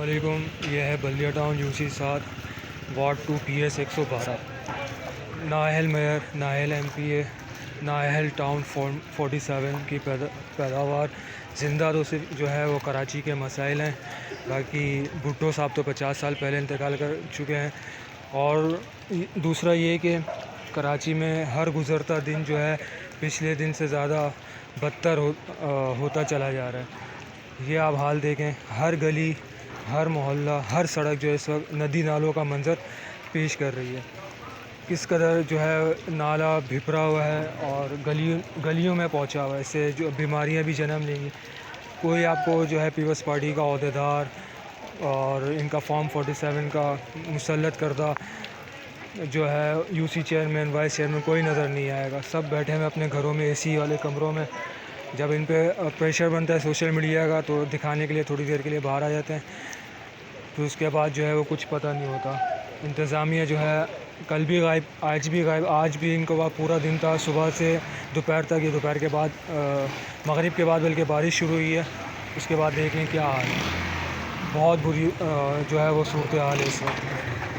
علیکم، یہ ہے بلدیہ ٹاؤن یو سی 7 وارڈ 2 پی ایس 112۔ نااہل میئر، نااہل ایم پی اے، نااہل ٹاؤن 47 کی پیداوار زندہ تو صرف جو ہے وہ کراچی کے مسائل ہیں۔ باقی بھٹو صاحب تو 50 سال پہلے انتقال کر چکے ہیں۔ اور دوسرا یہ کہ کراچی میں ہر گزرتا دن جو ہے پچھلے دن سے زیادہ بدتر ہوتا چلا جا رہا ہے۔ یہ آپ حال دیکھیں، ہر گلی، ہر محلہ، ہر سڑک جو ہے اس وقت ندی نالوں کا منظر پیش کر رہی ہے۔ کس قدر جو ہے نالا بھپرا ہوا ہے اور گلیوں میں پہنچا ہوا ہے، اس سے جو بیماریاں بھی جنم لیں گی۔ کوئی آپ کو جو ہے پیپلز پارٹی کا عہدیدار اور ان کا فارم 47 کا مسلط کردہ جو ہے U C chairman, vice chairman کوئی نظر نہیں آئے گا۔ سب بیٹھے ہوئے اپنے گھروں میں، اے سی والے کمروں میں۔ جب ان پہ پریشر بنتا ہے سوشل میڈیا کا تو دکھانے کے لیے تھوڑی دیر کے لیے باہر آ جاتے ہیں، تو اس کے بعد جو ہے وہ کچھ پتہ نہیں ہوتا۔ انتظامیہ جو ہے کل بھی غائب، آج بھی غائب۔ آج بھی ان کو پورا دن تھا، صبح سے دوپہر تک، یہ دوپہر کے بعد مغرب کے بعد بلکہ بارش شروع ہوئی ہے۔ اس کے بعد دیکھ لیں کیا حال ہے۔ بہت بری جو ہے وہ صورتحال ہے اس وقت۔